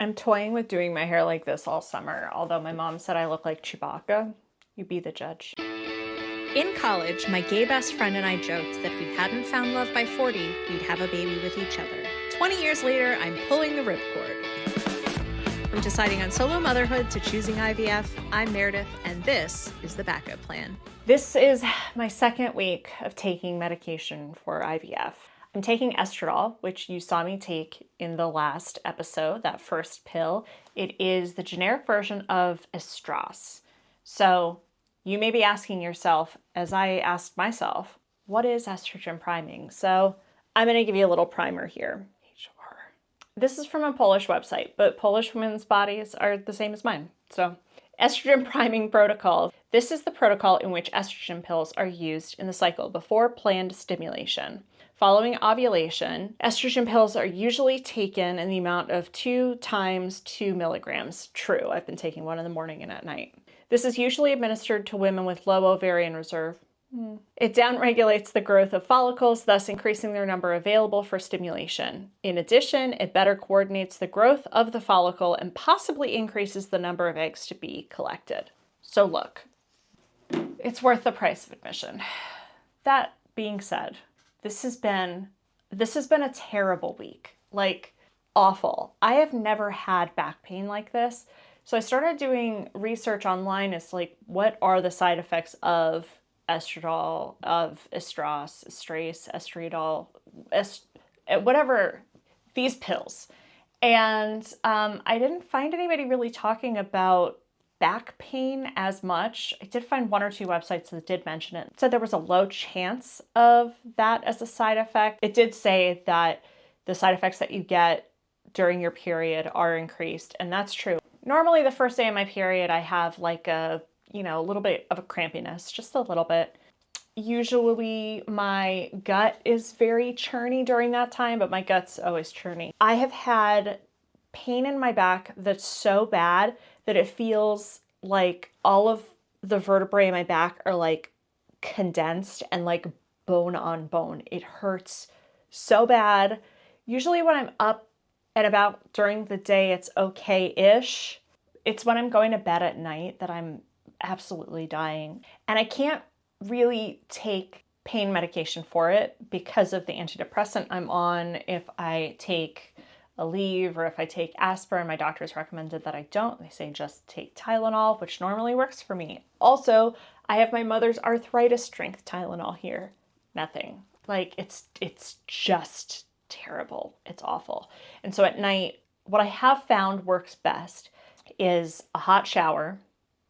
I'm toying with doing my hair like this all summer, although my mom said I look like Chewbacca. You be the judge. In college, my gay best friend and I joked that if we hadn't found love by 40, we'd have a baby with each other. 20 years later, I'm pulling the ripcord. From deciding on solo motherhood to choosing IVF, I'm Meredith, and this is the backup plan. This is my second week of taking medication for IVF. I'm taking estradiol, which you saw me take in the last episode, that first pill. It is the generic version of Estros. So you may be asking yourself, as I asked myself, what is estrogen priming? So I'm going to give you a little primer here. This is from a Polish website, but Polish women's bodies are the same as mine. So estrogen priming protocol. This is the protocol in which estrogen pills are used in the cycle before planned stimulation. Following ovulation, estrogen pills are usually taken in the amount of 2 times 2 milligrams. True, I've been taking one in the morning and at night. This is usually administered to women with low ovarian reserve. It downregulates the growth of follicles, thus increasing their number available for stimulation. In addition, it better coordinates the growth of the follicle and possibly increases the number of eggs to be collected. So look, it's worth the price of admission. That being said, this has been a terrible week, like awful. I have never had back pain like this. So I started doing research online as to like, what are the side effects of estradiol, of estros, estrace, estriadol, whatever, these pills. And I didn't find anybody really talking about back pain as much. I did find 1 or 2 websites that did mention it. It said there was a low chance of that as a side effect. It did say that the side effects that you get during your period are increased, and that's true. Normally the first day of my period, I have like a little bit of a crampiness, just a little bit. Usually my gut is very churny during that time, but my gut's always churny. I have had pain in my back that's so bad that it feels like all of the vertebrae in my back are like condensed and like bone on bone. It hurts so bad. Usually when I'm up and about during the day, it's okay-ish. It's when I'm going to bed at night that I'm absolutely dying. And I can't really take pain medication for it because of the antidepressant I'm on. If I take Aleve or if I take aspirin, my doctor's recommended that I don't. They say just take Tylenol, which normally works for me. Also, I have my mother's arthritis strength Tylenol here. Nothing. Like, it's just terrible. It's awful. And so at night, what I have found works best is a hot shower,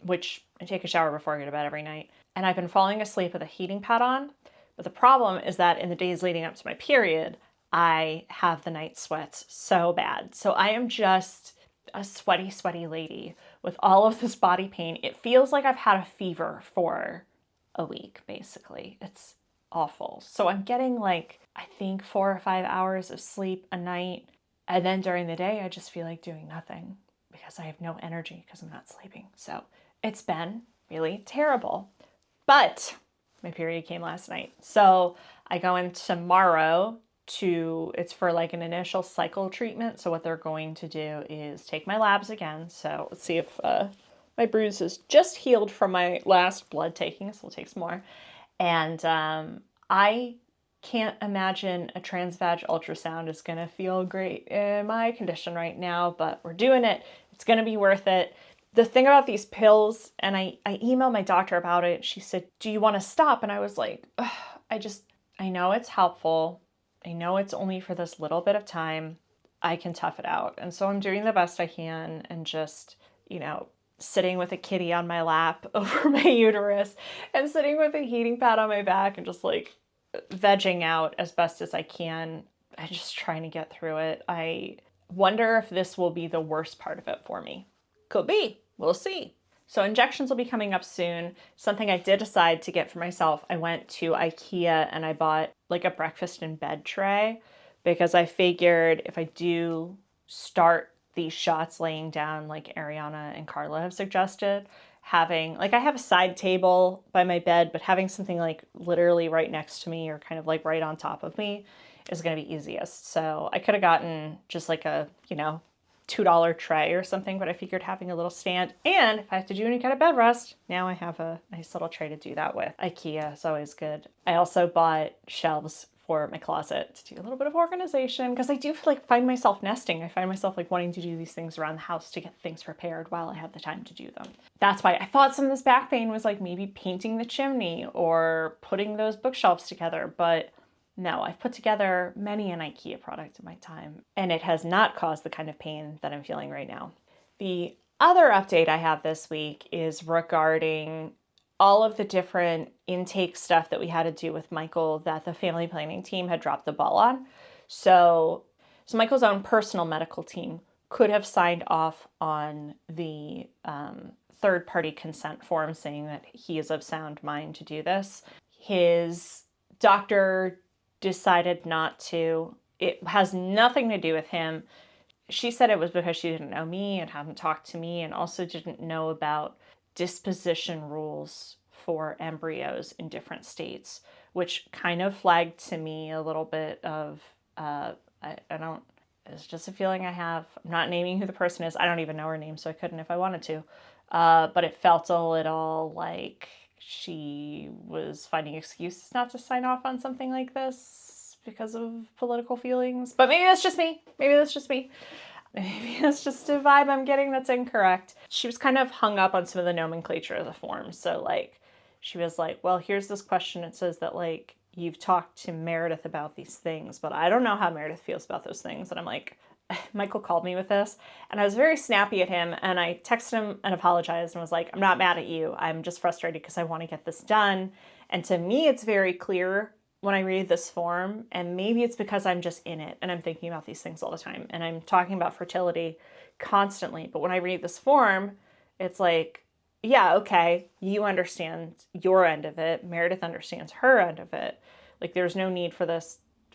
which I take a shower before I go to bed every night. And I've been falling asleep with a heating pad on. But the problem is that in the days leading up to my period, I have the night sweats so bad. So I am just a sweaty, sweaty lady with all of this body pain. It feels like I've had a fever for a week, basically. It's awful. So I'm getting like, I think 4 or 5 hours of sleep a night. And then during the day, I just feel like doing nothing because I have no energy because I'm not sleeping. So it's been really terrible. But my period came last night. So I go in tomorrow it's for like an initial cycle treatment. So what they're going to do is take my labs again. So let's see if my bruise is just healed from my last blood taking. So we'll take some more. And I can't imagine a transvag ultrasound is going to feel great in my condition right now, but we're doing it. It's going to be worth it. The thing about these pills, and I emailed my doctor about it. She said, do you want to stop? And I was like, I know it's helpful. I know it's only for this little bit of time. I can tough it out. And so I'm doing the best I can and just, sitting with a kitty on my lap over my uterus and sitting with a heating pad on my back and just like vegging out as best as I can. I'm just trying to get through it. I wonder if this will be the worst part of it for me. Could be. We'll see. So injections will be coming up soon. Something I did decide to get for myself. I went to IKEA and I bought like a breakfast in bed tray because I figured if I do start these shots laying down like Ariana and Carla have suggested, having, like I have a side table by my bed, but having something like literally right next to me or kind of like right on top of me is going to be easiest. So I could have gotten just like a, $2 tray or something, but I figured having a little stand, and if I have to do any kind of bed rest, now I have a nice little tray to do that with. IKEA is always good. I also bought shelves for my closet to do a little bit of organization, because I do find myself nesting. I find myself wanting to do these things around the house to get things prepared while I have the time to do them. That's why I thought some of this back pain was maybe painting the chimney or putting those bookshelves together, but no, I've put together many an IKEA product in my time, and it has not caused the kind of pain that I'm feeling right now. The other update I have this week is regarding all of the different intake stuff that we had to do with Michael that the family planning team had dropped the ball on. So Michael's own personal medical team could have signed off on the third-party consent form saying that he is of sound mind to do this. His doctor decided not to. It has nothing to do with him. She said it was because she didn't know me and hadn't talked to me, and also didn't know about disposition rules for embryos in different states, which kind of flagged to me a little bit of, it's just a feeling I have. I'm not naming who the person is. I don't even know her name, so I couldn't if I wanted to. But it felt a little like she was finding excuses not to sign off on something like this because of political feelings. But maybe that's just me. Maybe that's just a vibe I'm getting that's incorrect. She was kind of hung up on some of the nomenclature of the form. So she was like, well, here's this question. It says that you've talked to Meredith about these things, but I don't know how Meredith feels about those things. And I'm like, Michael called me with this, and I was very snappy at him, and I texted him and apologized and was like, I'm not mad at you. I'm just frustrated because I want to get this done. And to me, it's very clear when I read this form, and maybe it's because I'm just in it and I'm thinking about these things all the time, and I'm talking about fertility constantly. But when I read this form, it's like, yeah, okay, you understand your end of it. Meredith understands her end of it. There's no need for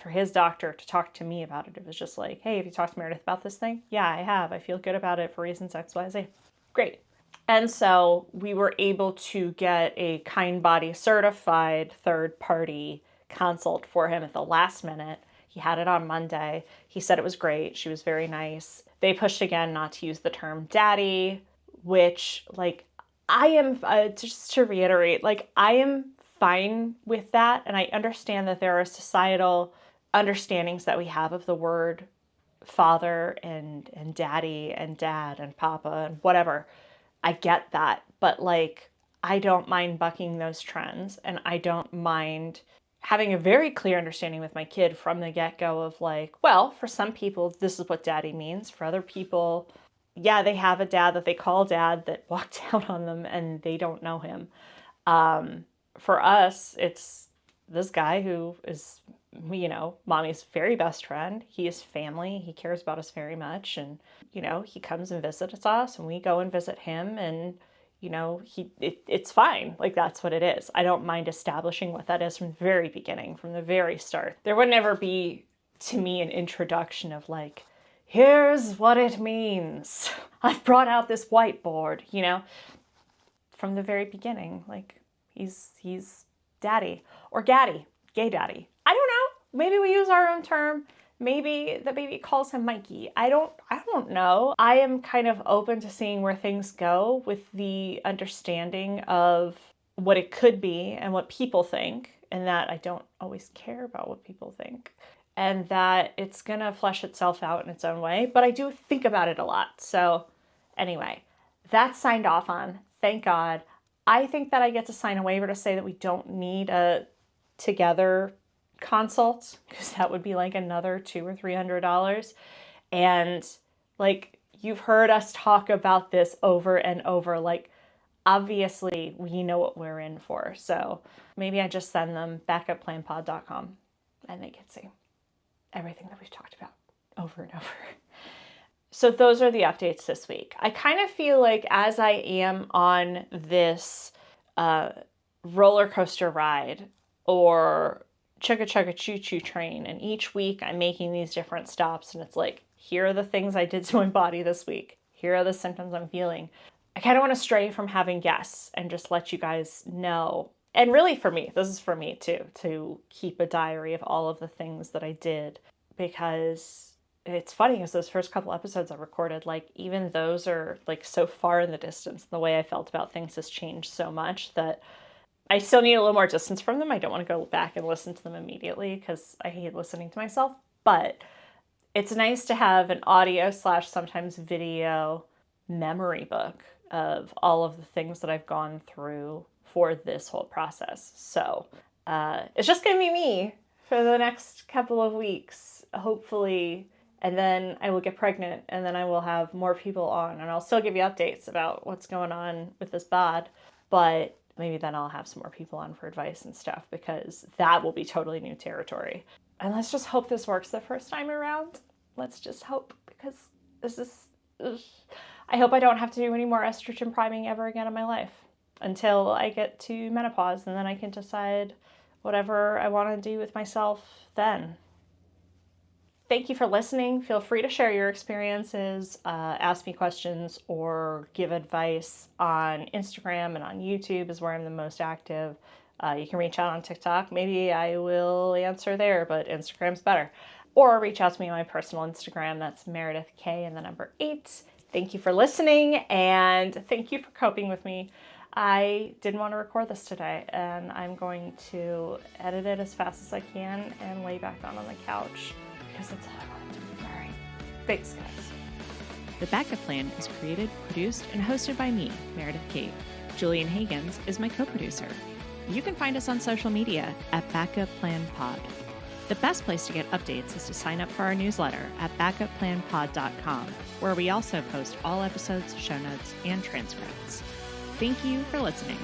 his doctor to talk to me about it. It was just like, hey, have you talked to Meredith about this thing? Yeah, I have. I feel good about it for reasons X, Y, Z. Great. And so we were able to get a Kindbody certified third-party consult for him at the last minute. He had it on Monday. He said it was great. She was very nice. They pushed again not to use the term daddy, which I am, just to reiterate, I am fine with that. And I understand that there are societal understandings that we have of the word father and daddy and dad and papa and whatever. I get that. But I don't mind bucking those trends, and I don't mind having a very clear understanding with my kid from the get-go of well, for some people, this is what daddy means. For other people, yeah, they have a dad that they call dad that walked out on them and they don't know him. For us, it's this guy who is, mommy's very best friend. He is family. He cares about us very much. And, he comes and visits us, and we go and visit him, and it's fine. That's what it is. I don't mind establishing what that is from the very beginning, from the very start. There would never be, to me, an introduction of here's what it means. I've brought out this whiteboard, from the very beginning. He's daddy or gaddy, gay daddy. I don't know. Maybe we use our own term. Maybe the baby calls him Mikey. I don't know. I am kind of open to seeing where things go with the understanding of what it could be and what people think, and that I don't always care about what people think, and that it's gonna flesh itself out in its own way. But I do think about it a lot. So anyway, that's signed off on. Thank God. I think that I get to sign a waiver to say that we don't need a together consult, because that would be another $200 or $300. And you've heard us talk about this over and over. Obviously we know what we're in for. So maybe I just send them backupplannpod.com and they can see everything that we've talked about over and over. So those are the updates this week. I kind of feel as I am on this roller coaster ride or chugga chugga choo choo train, and each week I'm making these different stops, and it's here are the things I did to my body this week. Here are the symptoms I'm feeling. I kind of want to stray from having guests and just let you guys know. And really for me, this is for me too, to keep a diary of all of the things that I did, because it's funny because those first couple episodes I recorded, like even those are like so far in the distance. The way I felt about things has changed so much that I still need a little more distance from them. I don't want to go back and listen to them immediately because I hate listening to myself. But it's nice to have an audio / sometimes video memory book of all of the things that I've gone through for this whole process. So it's just going to be me for the next couple of weeks, hopefully. And then I will get pregnant, and then I will have more people on, and I'll still give you updates about what's going on with this bod, but maybe then I'll have some more people on for advice and stuff, because that will be totally new territory. And let's just hope this works the first time around. Let's just hope, because this is... I hope I don't have to do any more estrogen priming ever again in my life until I get to menopause, and then I can decide whatever I want to do with myself then. Thank you for listening. Feel free to share your experiences, ask me questions, or give advice on Instagram, and on YouTube is where I'm the most active. You can reach out on TikTok. Maybe I will answer there, but Instagram's better. Or reach out to me on my personal Instagram. That's Meredith K and the number 8. Thank you for listening, and thank you for coping with me. I didn't want to record this today, and I'm going to edit it as fast as I can and lay back down on the couch, because that's all I want to do. All right. Thanks, guys. The Backup Plan is created, produced, and hosted by me, Meredith Kate. Julian Hagans is my co-producer. You can find us on social media at Backup Plan Pod. The best place to get updates is to sign up for our newsletter at backupplanpod.com, where we also post all episodes, show notes, and transcripts. Thank you for listening.